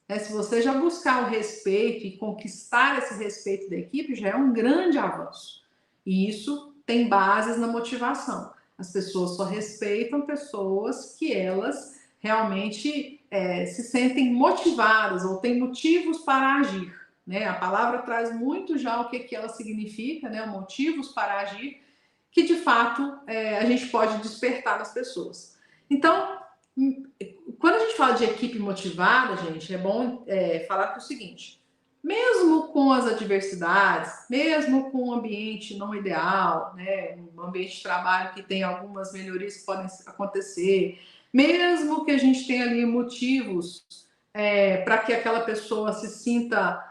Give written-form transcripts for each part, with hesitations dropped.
né? Se você já buscar o respeito e conquistar esse respeito da equipe, já é um grande avanço. E isso tem bases na motivação. As pessoas só respeitam pessoas que elas realmente se sentem motivadas ou têm motivos para agir, né? A palavra traz muito já o que ela significa, né? Motivos para agir, que de fato a gente pode despertar nas pessoas. Então, quando a gente fala de equipe motivada, gente, é bom falar que é o seguinte: mesmo com as adversidades, mesmo com um ambiente não ideal, né, um ambiente de trabalho que tem algumas melhorias que podem acontecer, mesmo que a gente tenha ali motivos para que aquela pessoa se sinta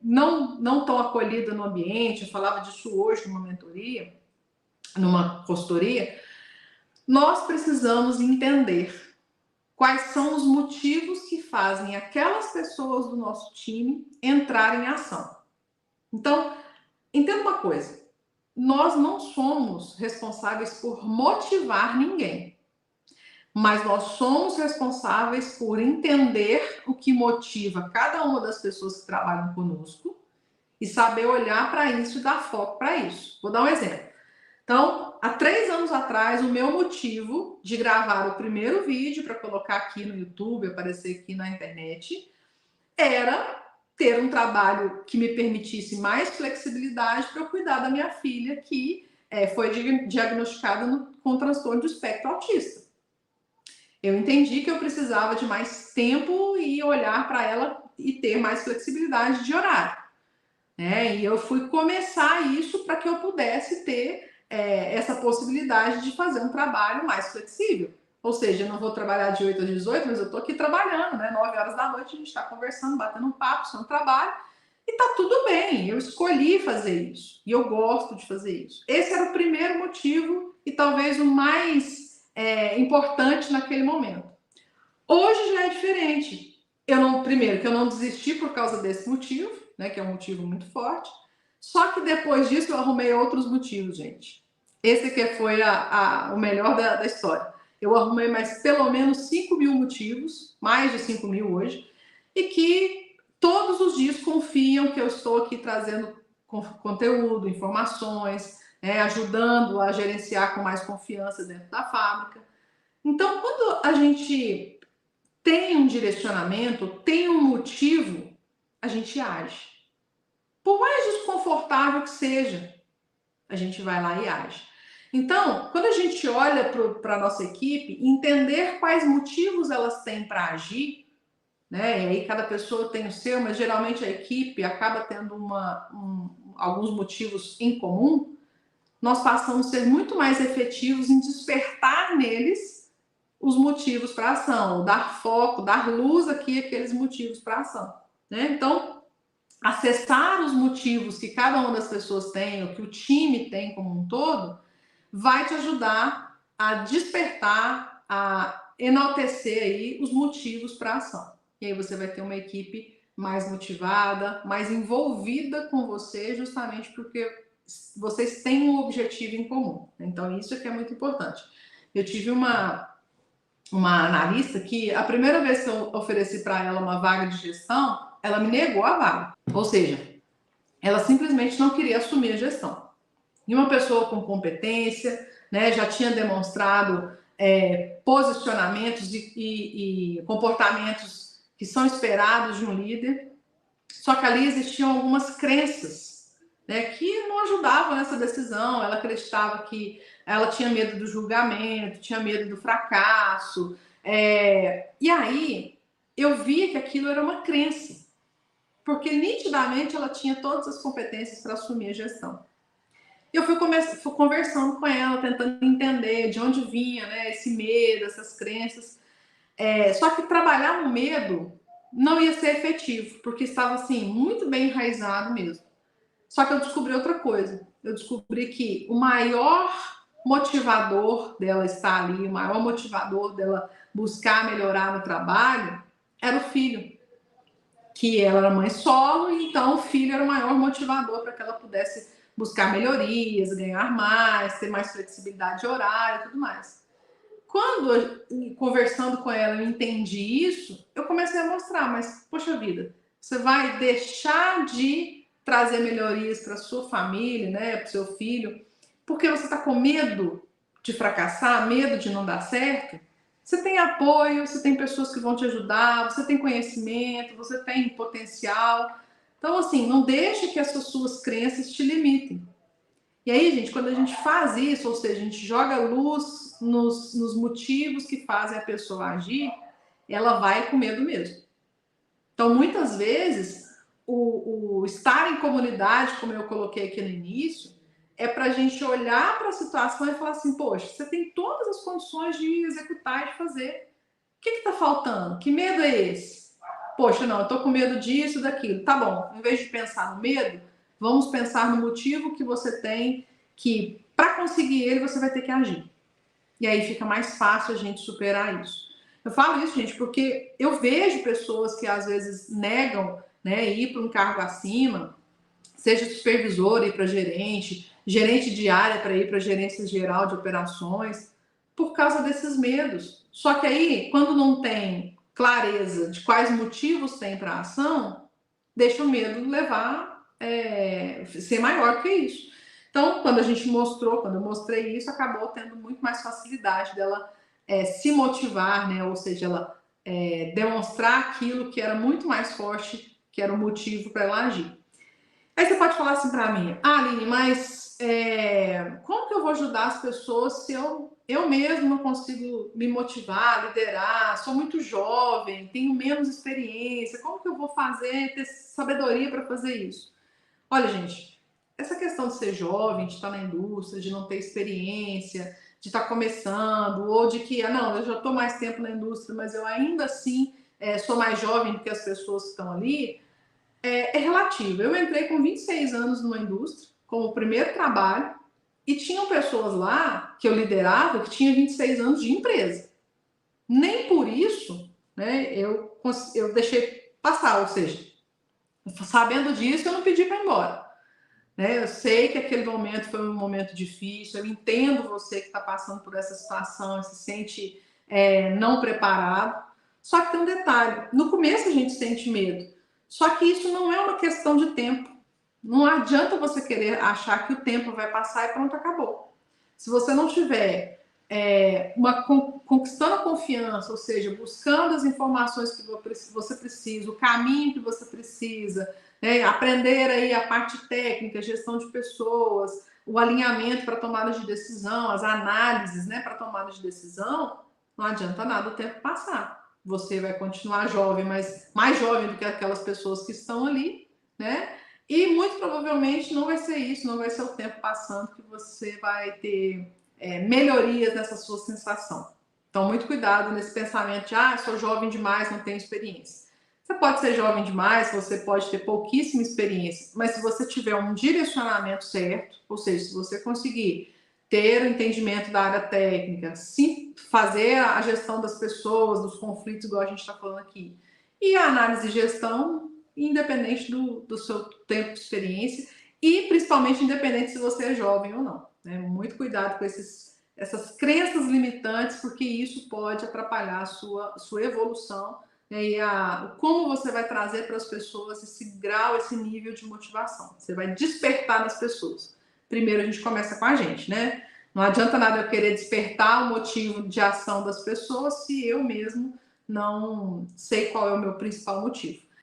não tão acolhida no ambiente, eu falava disso hoje numa mentoria, numa consultoria, nós precisamos entender quais são os motivos que fazem aquelas pessoas do nosso time entrarem em ação. Então, entenda uma coisa: nós não somos responsáveis por motivar ninguém, mas nós somos responsáveis por entender o que motiva cada uma das pessoas que trabalham conosco e saber olhar para isso e dar foco para isso. Vou dar um exemplo. Então, há 3 anos atrás, o meu motivo de gravar o primeiro vídeo para colocar aqui no YouTube, aparecer aqui na internet, era ter um trabalho que me permitisse mais flexibilidade para eu cuidar da minha filha, que foi diagnosticada com transtorno de espectro autista. Eu entendi que eu precisava de mais tempo e olhar para ela e ter mais flexibilidade de horário, né? E eu fui começar isso para que eu pudesse ter essa possibilidade de fazer um trabalho mais flexível. Ou seja, eu não vou trabalhar de 8 às 18, mas eu estou aqui trabalhando, né? 9 horas da noite a gente está conversando, batendo um papo sobre o trabalho, e tá tudo bem. Eu escolhi fazer isso e eu gosto de fazer isso. Esse era o primeiro motivo e talvez o mais importante naquele momento. Hoje já é diferente. Primeiro, que eu não desisti por causa desse motivo, né? Que é um motivo muito forte. Só que depois disso eu arrumei outros motivos, gente. Esse aqui foi o melhor da história. Eu arrumei mais pelo menos 5.000 motivos, mais de 5.000 hoje, e que todos os dias confiam que eu estou aqui trazendo conteúdo, informações, ajudando a gerenciar com mais confiança dentro da fábrica. Então, quando a gente tem um direcionamento, tem um motivo, a gente age. Por mais desconfortável que seja, a gente vai lá e age. Então, quando a gente olha para a nossa equipe, entender quais motivos elas têm para agir, né? E aí cada pessoa tem o seu, mas geralmente a equipe acaba tendo alguns motivos em comum, nós passamos a ser muito mais efetivos em despertar neles os motivos para ação, dar foco, dar luz aqui àqueles motivos para ação, né? Então, acessar os motivos que cada uma das pessoas tem, ou que o time tem como um todo, vai te ajudar a despertar, a enaltecer aí os motivos para ação. E aí você vai ter uma equipe mais motivada, mais envolvida com você, justamente porque vocês têm um objetivo em comum. Então, isso é que é muito importante. Eu tive uma analista que a primeira vez que eu ofereci para ela uma vaga de gestão, ela me negou a vaga. Ou seja, ela simplesmente não queria assumir a gestão. E uma pessoa com competência, né, já tinha demonstrado posicionamentos e comportamentos que são esperados de um líder, só que ali existiam algumas crenças, né, que não ajudavam nessa decisão. Ela acreditava que ela tinha medo do julgamento, tinha medo do fracasso. E aí eu via que aquilo era uma crença, porque nitidamente ela tinha todas as competências para assumir a gestão. Eu fui conversando com ela, tentando entender de onde vinha, né, esse medo, essas crenças. Só que trabalhar no medo não ia ser efetivo, porque estava assim, muito bem enraizado mesmo. Só que eu descobri outra coisa. Eu descobri que o maior motivador dela estar ali, o maior motivador dela buscar melhorar no trabalho, era o filho. Que ela era mãe solo, e então o filho era o maior motivador para que ela pudesse buscar melhorias, ganhar mais, ter mais flexibilidade de horário e tudo mais. Quando, conversando com ela, eu entendi isso, eu comecei a mostrar, mas, poxa vida, você vai deixar de trazer melhorias para sua família, né, para o seu filho, porque você está com medo de fracassar, medo de não dar certo? Você tem apoio, você tem pessoas que vão te ajudar, você tem conhecimento, você tem potencial. Então, assim, não deixe que essas suas crenças te limitem. E aí, gente, quando a gente faz isso, ou seja, a gente joga luz nos motivos que fazem a pessoa agir, ela vai com medo mesmo. Então, muitas vezes, o estar em comunidade, como eu coloquei aqui no início, é para a gente olhar para a situação e falar assim, poxa, você tem todas as condições de executar e de fazer. O que está faltando? Que medo é esse? Poxa, não, eu estou com medo disso, daquilo. Tá bom, em vez de pensar no medo, vamos pensar no motivo que você tem que, para conseguir ele, você vai ter que agir. E aí fica mais fácil a gente superar isso. Eu falo isso, gente, porque eu vejo pessoas que às vezes negam, né, ir para um cargo acima, seja supervisor, ir para gerente, gerente de área para ir para gerência geral de operações, por causa desses medos. Só que aí, quando não tem clareza de quais motivos tem para a ação, deixa o medo levar, ser maior que isso. Então, quando a gente mostrou, quando eu mostrei isso, acabou tendo muito mais facilidade dela se motivar, né? Ou seja, ela demonstrar aquilo que era muito mais forte, que era o motivo para ela agir. Aí você pode falar assim para mim, Aline, mas como que eu vou ajudar as pessoas se eu mesmo não consigo me motivar, liderar, sou muito jovem, tenho menos experiência, como que eu vou fazer, ter sabedoria para fazer isso? Olha, gente, essa questão de ser jovem, de estar na indústria, de não ter experiência, de estar começando, ou de que, não, eu já estou mais tempo na indústria, mas eu ainda assim sou mais jovem do que as pessoas que estão ali, é relativo. Eu entrei com 26 anos numa indústria, como primeiro trabalho, e tinham pessoas lá que eu liderava que tinham 26 anos de empresa. Nem por isso, né, eu deixei passar, ou seja, sabendo disso, eu não pedi para ir embora. Né? Eu sei que aquele momento foi um momento difícil, eu entendo você que está passando por essa situação e se sente não preparado. Só que tem um detalhe: no começo a gente sente medo, só que isso não é uma questão de tempo. Não adianta você querer achar que o tempo vai passar e pronto, acabou. Se você não tiver conquistando a confiança, ou seja, buscando as informações que você precisa, o caminho que você precisa, aprender aí a parte técnica, gestão de pessoas, o alinhamento para tomada de decisão, as análises, né, para tomada de decisão, não adianta nada o tempo passar. Você vai continuar jovem, mas mais jovem do que aquelas pessoas que estão ali, né? E muito provavelmente não vai ser isso, não vai ser o tempo passando que você vai ter melhorias nessa sua sensação. Então, muito cuidado nesse pensamento de, sou jovem demais, não tenho experiência. Você pode ser jovem demais, você pode ter pouquíssima experiência, mas se você tiver um direcionamento certo, ou seja, se você conseguir ter o entendimento da área técnica, sim, fazer a gestão das pessoas, dos conflitos, igual a gente está falando aqui, e a análise de gestão, independente do seu tempo de experiência, e principalmente independente se você é jovem ou não. Né? Muito cuidado com essas crenças limitantes, porque isso pode atrapalhar a sua evolução, né? E como você vai trazer para as pessoas esse grau, esse nível de motivação. Você vai despertar nas pessoas. Primeiro a gente começa com a gente, né? Não adianta nada eu querer despertar o motivo de ação das pessoas se eu mesmo não sei qual é o meu principal motivo.